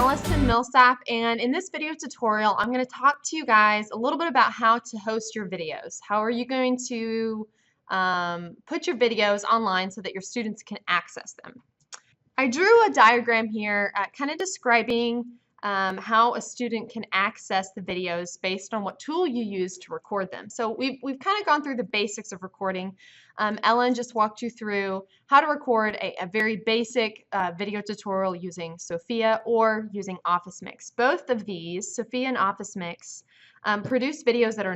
Allison Millsap, and in this video tutorial I'm going to talk to you guys a little bit about how to host your videos. How are you going to put your videos online so that your students can access them? I drew a diagram here kind of describing how a student can access the videos based on what tool you use to record them. So we've kind of gone through the basics of recording. Ellen just walked you through how to record a very basic video tutorial using Sophia or using Office Mix. Both of these, Sophia and Office Mix, produce videos that are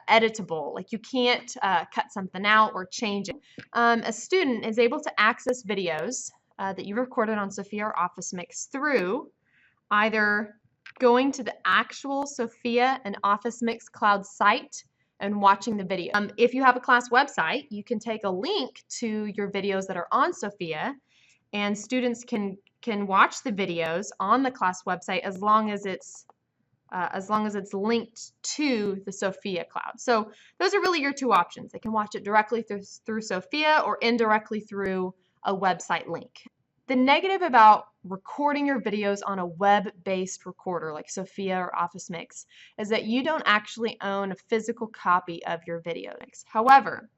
editable, like you can't cut something out or change it. A student is able to access videos that you recorded on Sophia or Office Mix through either going to the actual Sophia and Office Mix Cloud site and watching the video. If you have a class website, you can take a link to your videos that are on Sophia, and students can watch the videos on the class website as long as it's linked to the Sophia cloud. So those are really your two options. They can watch it directly through Sophia or indirectly through a website link. The negative about recording your videos on a web-based recorder like Sophia or Office Mix is that you don't actually own a physical copy of your video mix. However,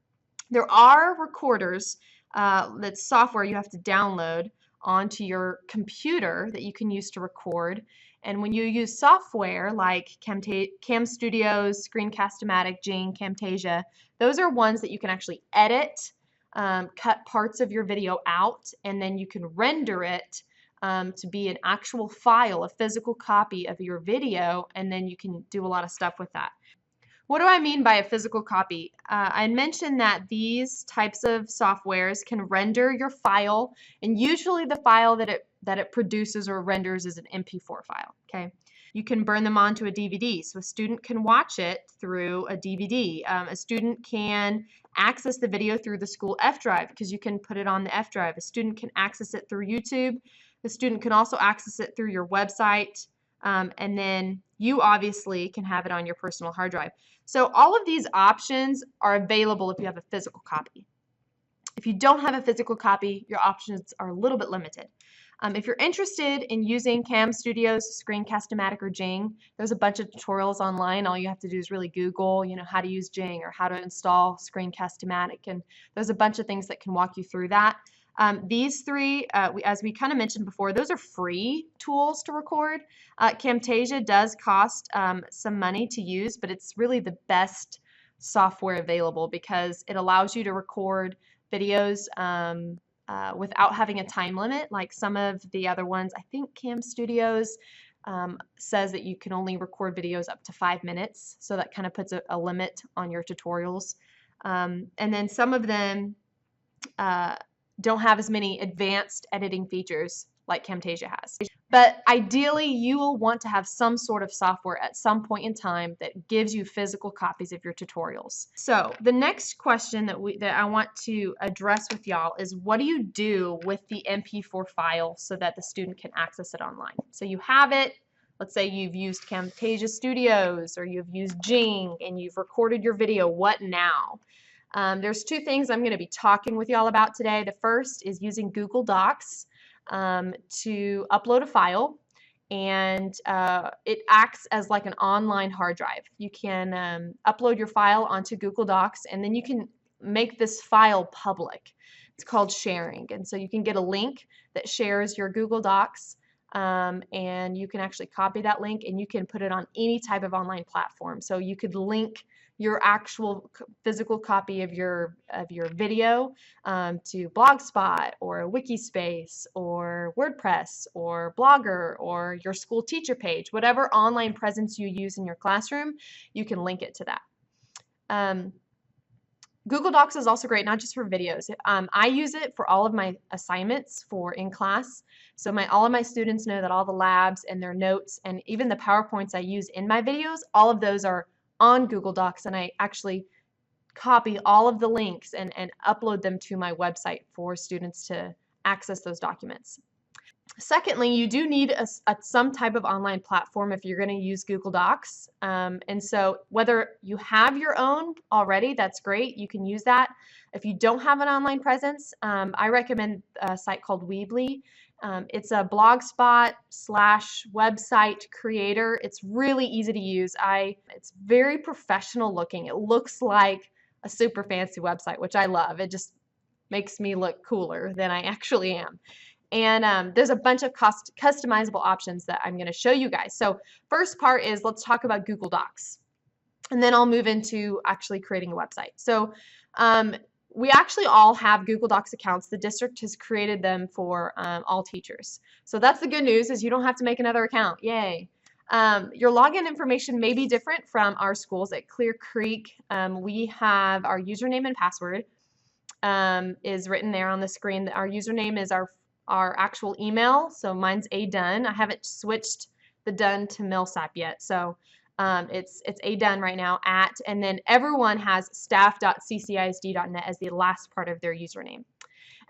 there are recorders, that's software you have to download onto your computer that you can use to record. And when you use software like Cam Studios, Screencast-O-Matic, Jing, Camtasia, those are ones that you can actually edit, cut parts of your video out, and then you can render it to be an actual file, a physical copy of your video, and then you can do a lot of stuff with that. What do I mean by a physical copy? I mentioned that these types of softwares can render your file, and usually the file that it produces or renders is an MP4 file. Okay, you can burn them onto a DVD, so a student can watch it through a DVD. A student can access the video through the school F drive because you can put it on the F drive. A student can access it through YouTube. The student can also access it through your website, and then you obviously can have it on your personal hard drive. So all of these options are available if you have a physical copy. If you don't have a physical copy, your options are a little bit limited. If you're interested in using Cam Studios, Screencast-O-Matic, or Jing, there's a bunch of tutorials online. All you have to do is really Google, how to use Jing or how to install Screencast-O-Matic, and there's a bunch of things that can walk you through that. These three, as we kind of mentioned before, those are free tools to record. Camtasia does cost some money to use, but it's really the best software available because it allows you to record videos without having a time limit like some of the other ones. I think Cam Studios says that you can only record videos up to 5 minutes, so that kind of puts a limit on your tutorials. And then some of them don't have as many advanced editing features like Camtasia has. But ideally, you will want to have some sort of software at some point in time that gives you physical copies of your tutorials. So the next question that I want to address with y'all is, what do you do with the MP4 file so that the student can access it online? So you have it. Let's say you've used Camtasia Studios or you've used Jing and you've recorded your video. What now? There's two things I'm going to be talking with y'all about today. The first is using Google Docs to upload a file, and it acts as like an online hard drive. You can upload your file onto Google Docs, and then you can make this file public. It's called sharing, and so you can get a link that shares your Google Docs, and you can actually copy that link and you can put it on any type of online platform. So you could link your actual physical copy of your video to Blogspot or Wikispace or WordPress or Blogger or your school teacher page. Whatever online presence you use in your classroom, you can link it to that. Google Docs is also great, not just for videos. I use it for all of my assignments for in class. So all of my students know that all the labs and their notes and even the PowerPoints I use in my videos, all of those are on Google Docs, and I actually copy all of the links and upload them to my website for students to access those documents. Secondly, you do need some type of online platform if you're going to use Google Docs. And so whether you have your own already, that's great. You can use that. If you don't have an online presence, I recommend a site called Weebly. It's a blogspot / website creator. It's really easy to use. It's very professional looking. It looks like a super fancy website, which I love. It just makes me look cooler than I actually am. And there's a bunch of customizable options that I'm going to show you guys. So first part is, let's talk about Google Docs. And then I'll move into actually creating a website. So we actually all have Google Docs accounts. The district has created them for all teachers. So that's the good news, is you don't have to make another account. Yay. Your login information may be different from our schools. At Clear Creek, we have our username and password is written there on the screen. Our username is our actual email. So mine's adunn. I haven't switched the dun to Millsap yet. So it's adunn right now and then everyone has staff.ccisd.net as the last part of their username.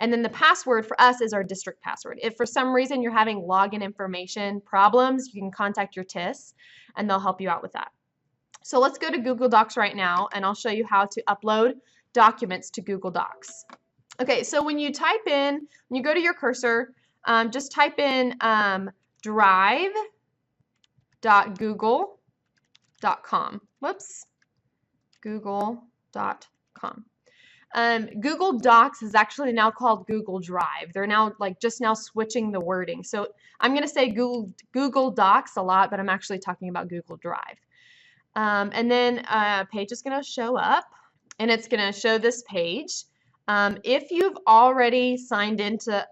And then the password for us is our district password. If for some reason you're having login information problems, you can contact your TIS and they'll help you out with that. So let's go to Google Docs right now and I'll show you how to upload documents to Google Docs. Okay, so when you go to your cursor, just type in drive.google.com. Whoops, google.com. Google Docs is actually now called Google Drive. They're now just now switching the wording. So I'm going to say Google Docs a lot, but I'm actually talking about Google Drive. And then a page is going to show up, and it's going to show this page. If you've already signed into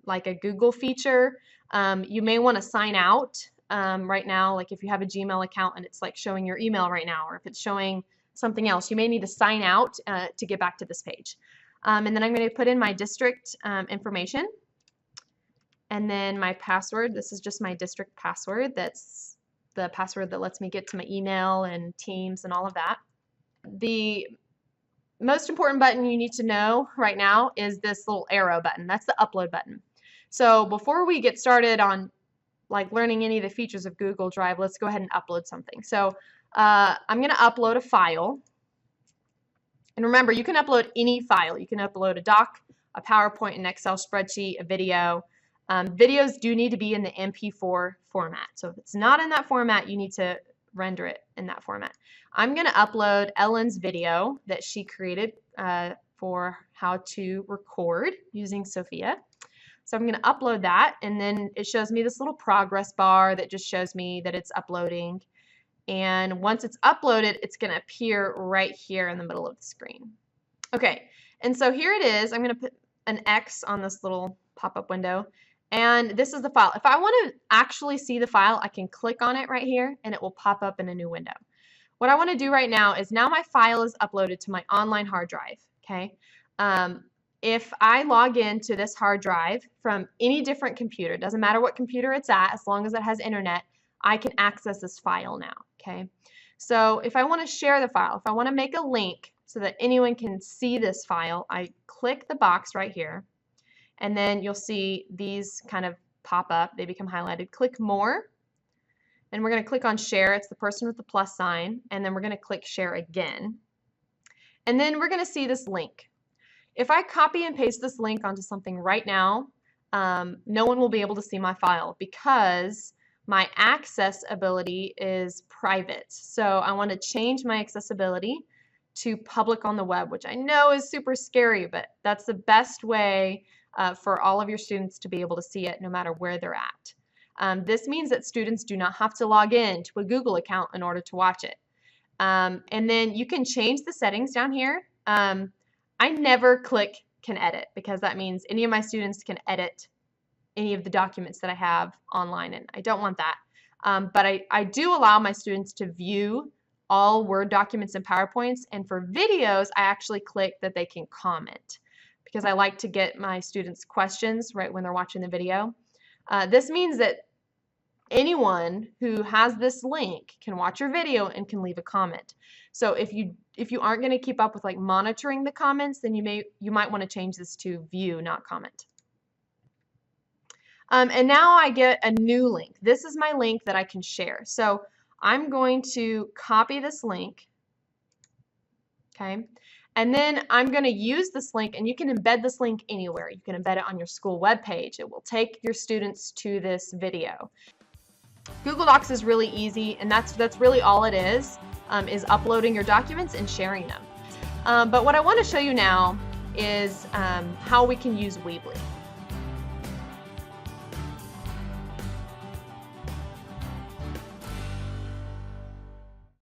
like a Google feature, you may want to sign out right now. Like if you have a Gmail account and it's like showing your email right now, or if it's showing something else, you may need to sign out to get back to this page. And then I'm going to put in my district information and then my password. This is just my district password. That's the password that lets me get to my email and Teams and all of that. The most important button you need to know right now is this little arrow button. That's the upload button. So before we get started on learning any of the features of Google Drive, let's go ahead and upload something. So I'm going to upload a file. And remember, you can upload any file. You can upload a doc, a PowerPoint, an Excel spreadsheet, a video. Videos do need to be in the MP4 format. So if it's not in that format, you need to render it in that format. I'm going to upload Ellen's video that she created for how to record using Sophia. So I'm going to upload that, and then it shows me this little progress bar that just shows me that it's uploading. And once it's uploaded, it's going to appear right here in the middle of the screen. Okay, and so here it is. I'm going to put an X on this little pop-up window, and this is the file. If I want to actually see the file, I can click on it right here, and it will pop up in a new window. What I want to do right now is, now my file is uploaded to my online hard drive. Okay, if I log into this hard drive from any different computer, doesn't matter what computer it's at, as long as it has internet, I can access this file now. Okay, so if I want to share the file, if I want to make a link so that anyone can see this file, I click the box right here, and then you'll see these kind of pop up. They become highlighted. Click more, and we're going to click on share. It's the person with the plus sign, and then we're going to click share again, and then we're going to see this link. If I copy and paste this link onto something right now, no one will be able to see my file because my accessibility is private. So I want to change my accessibility to public on the web, which I know is super scary, but that's the best way for all of your students to be able to see it no matter where they're at. This means that students do not have to log in to a Google account in order to watch it. And then you can change the settings down here. I never click can edit because that means any of my students can edit any of the documents that I have online, and I don't want that. But I do allow my students to view all Word documents and PowerPoints, and for videos I actually click that they can comment because I like to get my students questions right when they're watching the video. This means that anyone who has this link can watch your video and can leave a comment. So if you aren't going to keep up with monitoring the comments, then you might want to change this to view, not comment. And now I get a new link. This is my link that I can share. So I'm going to copy this link, Okay. And then I'm going to use this link, and you can embed this link anywhere. You can embed it on your school webpage. It will take your students to this video. Google Docs is really easy, and that's really all it is uploading your documents and sharing them. But what I want to show you now is how we can use Weebly.